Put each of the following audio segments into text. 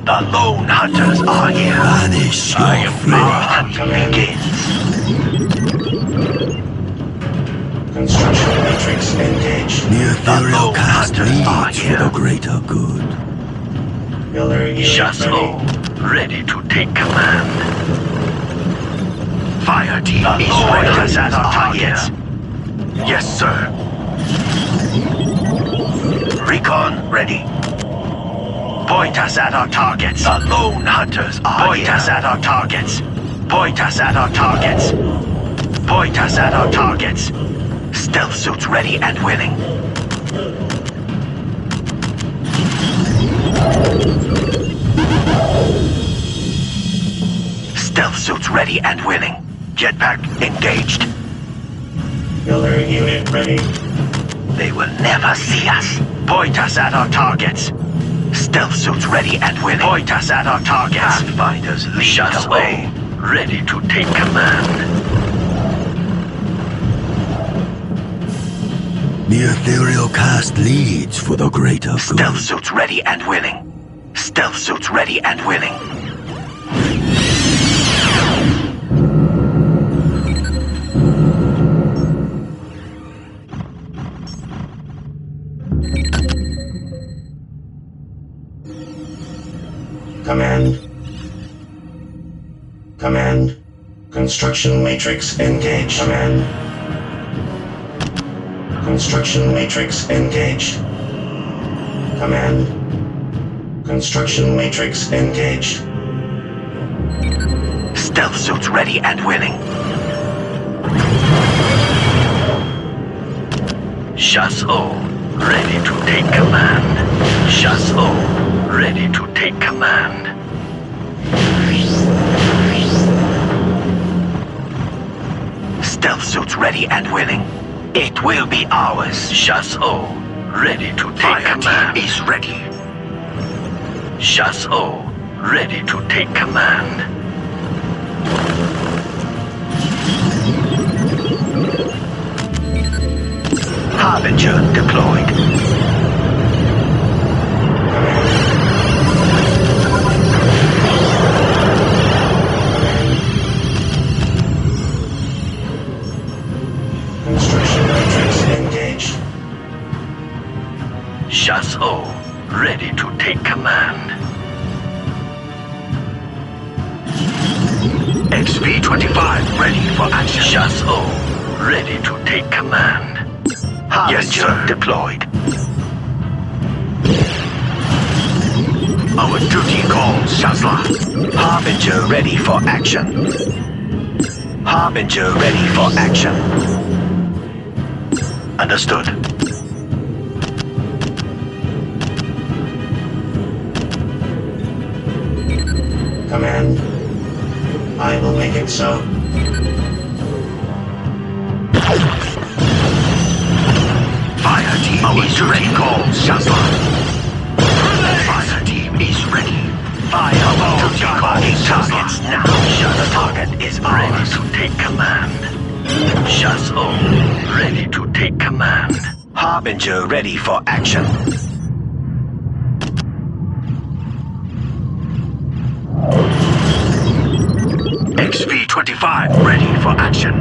The lone hunters are here. Banish your I am fear. ready to begin. Construction matrix engaged. The ethereal lone cast hunters are leads for here. the greater good. Builder unit Shasmo, ready. ready to take command. Fire team is ready at our targets. Yes, sir. Recon ready. Point us at our targets. The lone hunters are Point us at our targets. Point us at our targets. Point us at our targets. Stealth suits ready and willing. Stealth suits ready and willing. Jetpack engaged. Builder unit ready. They will never see us. Point us at our targets. Stealth suits ready and willing. Point us at our targets. Pathfinders lead the way. Ready to take command. The ethereal cast leads for the greater good. Stealth suits ready and willing. Stealth suits ready and willing. Command. Command. Construction matrix engaged. Command. Construction matrix engaged. Command. Construction matrix engaged. Stealth suits ready and willing. Shas-O, ready to take command. Shas-O, ready to take command. Stealth suits ready and willing. It will be ours. Shas-O, ready to take command. Is ready. Shas-O, ready to take command. Harbinger deployed. Construction matrix engaged. Shas-O, ready to take command. XV-25 ready for action. Shas-O, ready to take command. Harbinger yes, sir. Deployed. Our duty calls, Shazla. Harbinger ready for action. Harbinger ready for action. Understood. Command. I will make it so. Fire team is ready. Calls, Shazla. Fire team is ready. Fire all target targets now. The target is ready to take command. Shas-O, ready to take command. Harbinger ready for action. XV-25 ready for action.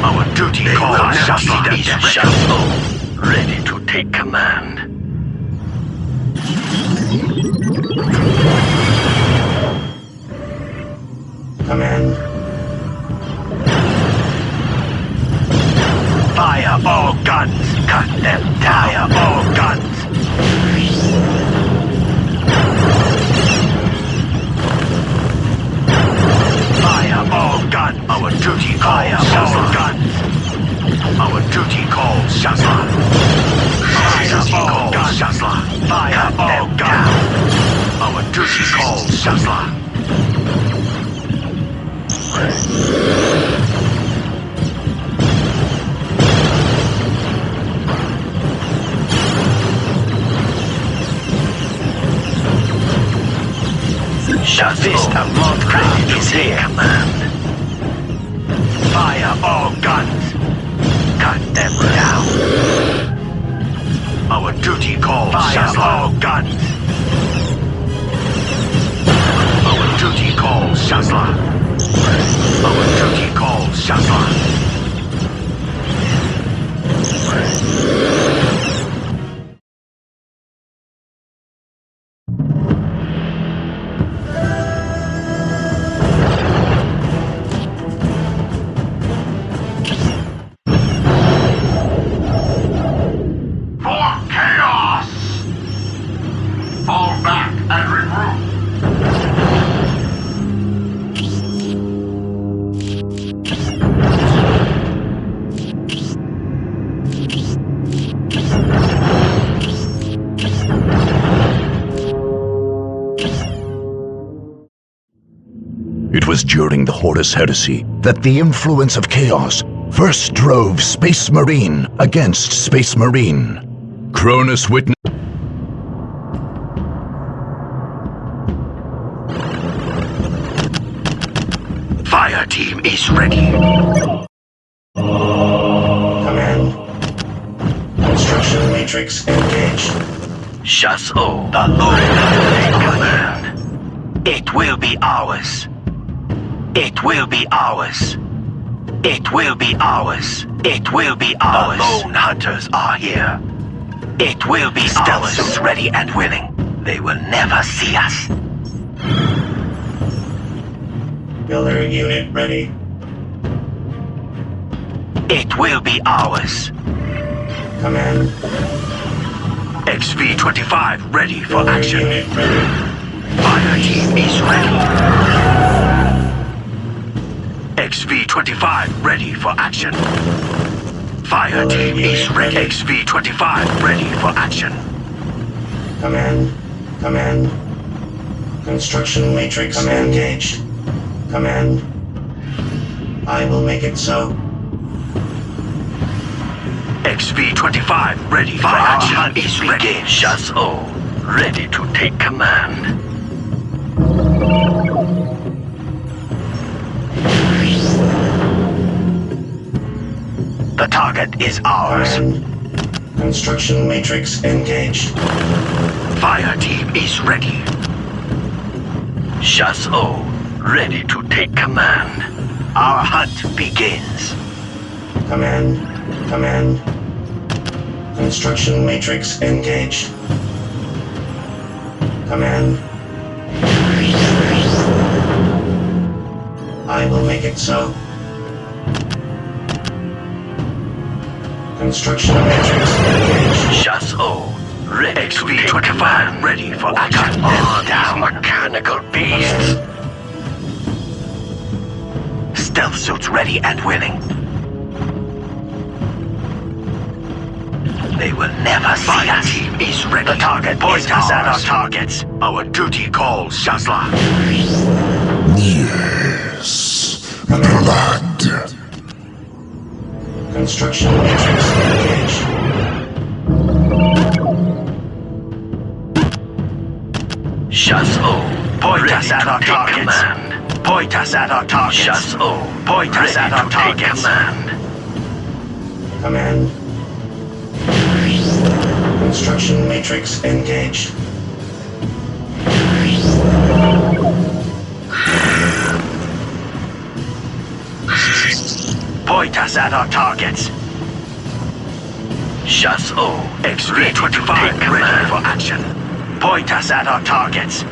Our duty calls Shas-O, ready to take command. Command. Fire all guns! Cut them down! Fire all guns! Fire all guns! Our duty calls all guns! Our duty calls Shazla! Fire all guns! Shazla! Fire all guns! Our duty calls Shazla! Fist of Mothcraft is here. Command. Fire all guns. Cut them down. duty calls. Fire all guns. Our duty calls, Shazla. Our duty calls, Shazla. It was during the Horus Heresy that the influence of chaos first drove Space Marine against Space Marine. Cronus witnessed. Fire team is ready. Command. Construction matrix engaged. Shaz'o, the Lord of command. It will be ours. It will be ours. It will be ours. It will be ours. The lone hunters are here. It will be stealth ours. Suits ready and willing. They will never see us. Builder unit ready. It will be ours. Command. XV-25 ready for Builder action. Unit ready. Fire team is ready. XV-25 ready for action. Fire team is ready. XV-25 ready for action. Command. Command. Construction matrix engaged. Command. I will make it so. XV-25 ready for action. Hunt is ready. Shaz'o ready to take command. The target is ours. Command. Construction matrix engaged. Fire team is ready. Shaz'o ready to take command. Our hunt begins. Command. Command. Construction matrix engaged. Command. I will make it so. Construction matrix engaged. Shaz'o ready to take command. Ready for action. Cut them down, mechanical beasts. Stealth suits ready and willing. They will never see us. Team is ready. The target point us at our targets. Our duty calls, Shazla. Yes, blood. Construction matrix engaged. Shaz'o, point us at our targets. Point us at our targets. Shaz'o, point us at our targets. Command. Construction matrix engaged. Point us at our targets. Shaz'o, XV-25 ready for action. Point us at our targets.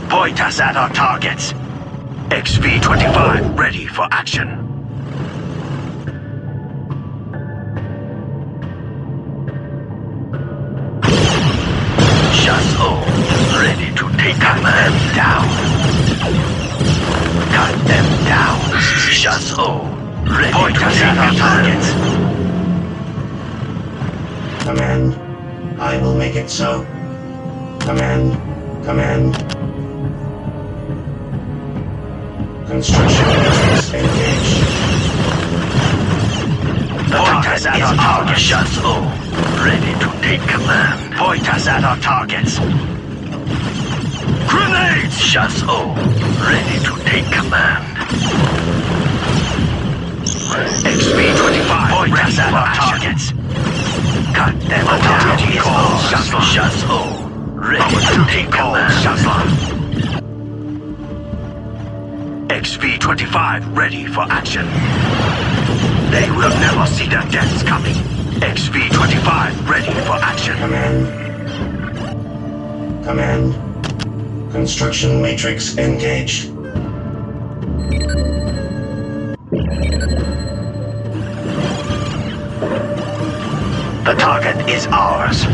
Point us at our targets. XV-25 ready for action. Shaz'o ready to take command down. Cut them down. Shaz'o ready point to us at our targets. Command. I will make it so. Command. Command. Construction matrix engaged. Point us at our targets. Shaz'o ready to take command. Point us at our targets. Grenades! Shaz'o ready to take command. XV-25 point us at our targets. Cut them down. Duty calls, Shaz'o. Shasla. Shas-O. Ready. Our duty calls Shasla. XV-25 ready for action. They will never see their deaths coming. XV-25 ready for action. Command. Construction matrix engaged. The target is ours.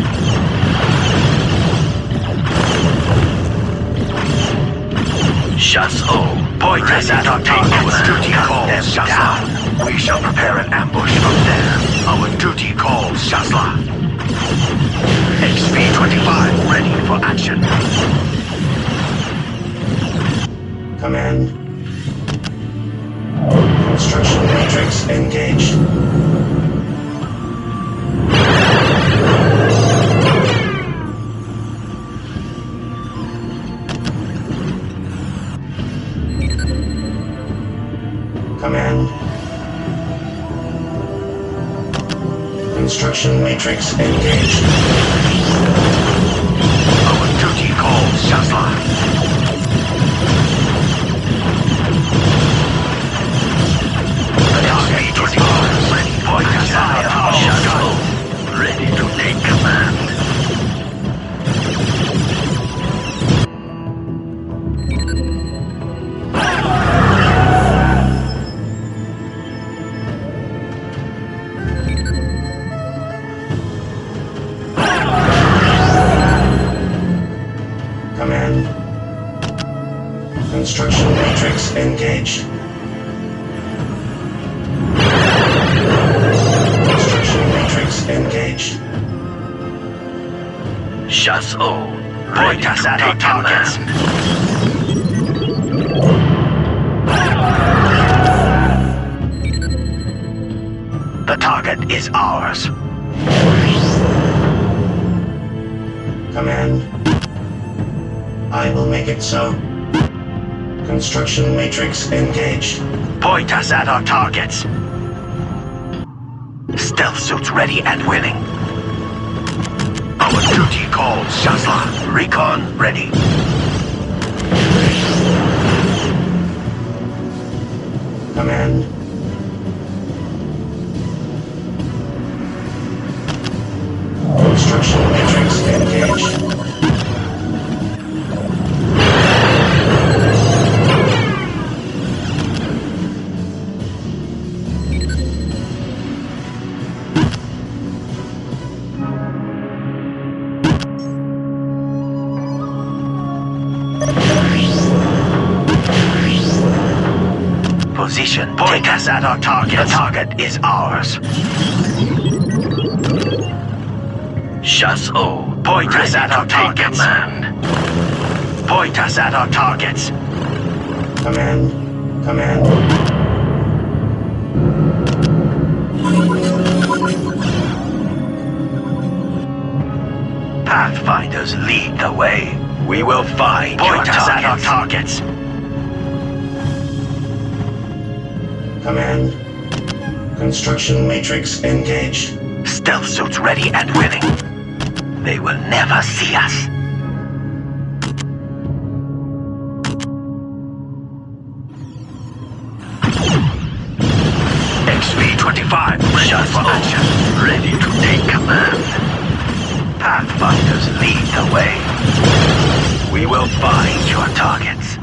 Shas-O. Point us at our target. Our duty calls Shasla. We shall prepare an ambush from there. Our duty calls Shasla. XV-25 ready for action. Command. Construction matrix engaged. Command. Construction matrix engaged. Our duty calls Shasla. The target is ours. Ready for Shasla. Ready to take command. Command. Construction matrix engaged. Construction matrix engaged. Shas-O. Point us at our targets. The target is ours. Command. I will make it so. Construction matrix engaged. Point us at our targets. Stealth suits ready and willing. Our duty calls Shasla. Recon ready. Command. Construction matrix engaged. Position. Point us at our target. The target is ours. Shas-O. Point us at our targets. Command. Point us at our targets. Command. Command. Pathfinders lead the way. We will find Point us at our targets. Command. Construction matrix engaged. Stealth suits ready and willing. They will never see us. XV-25 ready for action. Ready to take command. Pathfinders lead the way. We will find your targets.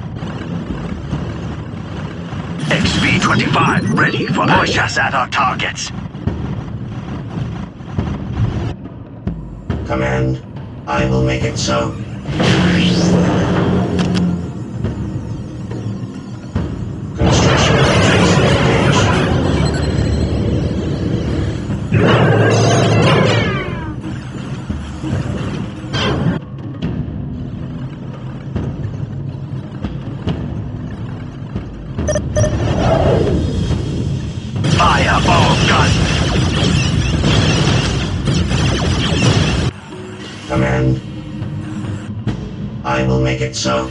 XV-25 ready for push us at our targets. Command. I will make it so. Construction matrix engaged. Fire all guns. Command. I will make it so.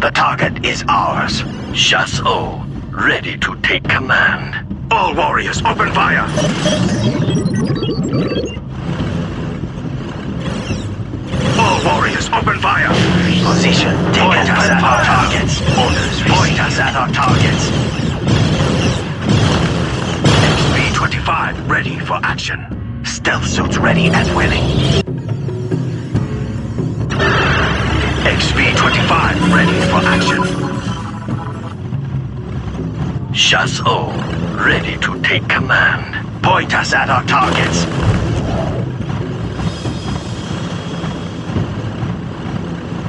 The target is ours. Shas-O, ready to take command. All warriors, open fire! Position taken. Point us at our targets. Orders received. Point us at our targets. XB-25 ready for action. Stealth suits ready and willing. XB-25 ready for action. Chasseur ready to take command. Point us at our targets.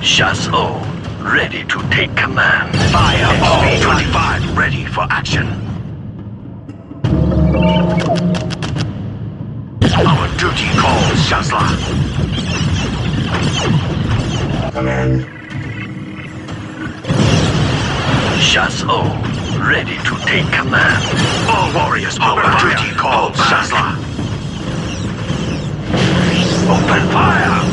Chasseur ready to take command. Fire XB-25 ready for action. Our duty calls, Shazla. Command. Chasseur ready to take command. All warriors, our duty calls, Shazla. Open fire!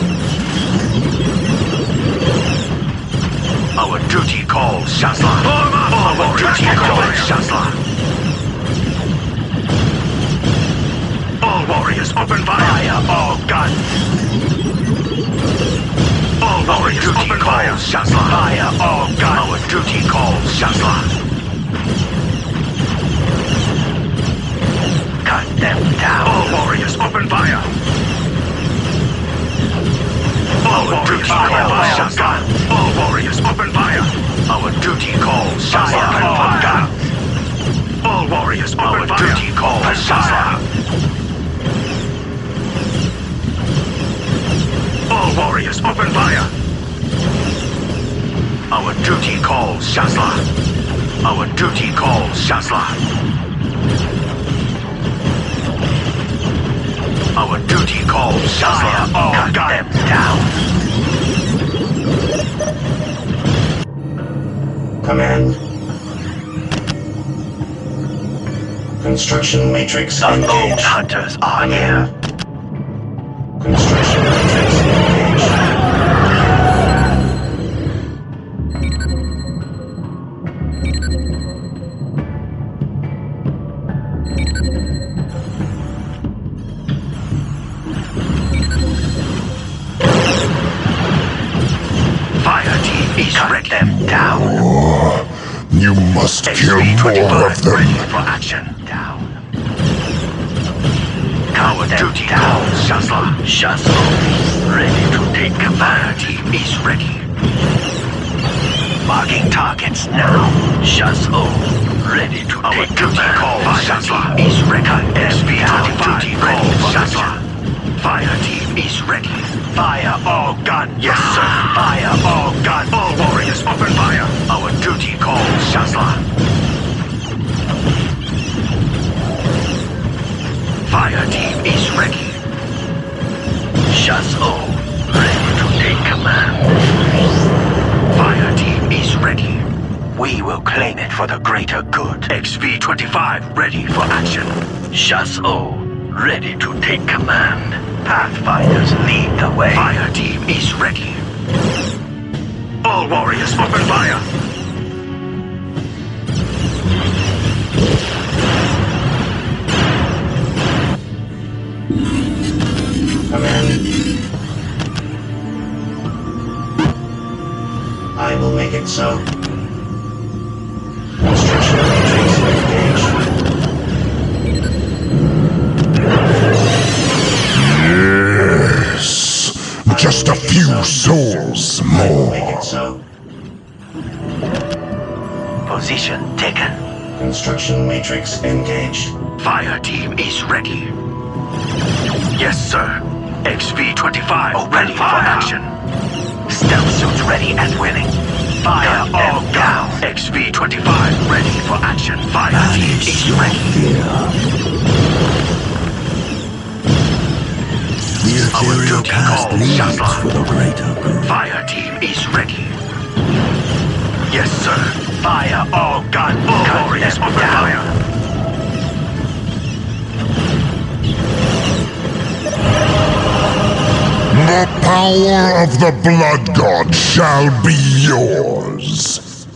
Our duty calls, Shazla. Our duty calls, Shazla. All warriors, open fire! All guns! All warriors, open fire! Shazla! Fire! All guns! Our duty calls, Shazla. Cut them down! All warriors, open fire! All warriors, open fire! Shazla! All warriors, open fire! Our duty calls, Shazla. Open fire! All warriors, open fire! Our duty calls, Shazla. All warriors, open fire! Our duty calls, Shazla. Our duty calls, Shazla. Our duty calls, Shazla. Cut them down. Command. Construction matrix The old engaged. hunters are here. Construction matrix engaged. Fire team is cut them down. You must kill more of them. Ready for action. Down. Our duty down, Shazla. Shazla, ready to take command. Team is ready. Marking targets now. Shazla, ready to take command. Fire Shazla is ready. XB-25 duty call, Shazla. Fire team is ready. Fire all guns. Yes, sir. Fire all guns. All warriors, open fire. Our duty calls, Shazla. Fire team is ready. Shazla, ready to take command. Fire team is ready. We will claim it for the greater good. XV-25 ready for action. Shazla, ready to take command. Pathfinders lead the way. Fire team is ready. All warriors open fire. Command. I will make it so. Construction matrix engaged. Yes. Just a few souls I will more. make it so. Position taken. Construction matrix engaged. Fire team is ready. Yes, sir. XV-25 ready for action. Stealth suits ready and willing. Fire all down. XV-25 ready for action. Fire team is ready. The Our ethereal duty cast calls, leads Shazla. for the greater good. Fire team is ready. Yes, sir. Fire all guns. All warriors open fire. The power of the Blood God shall be yours.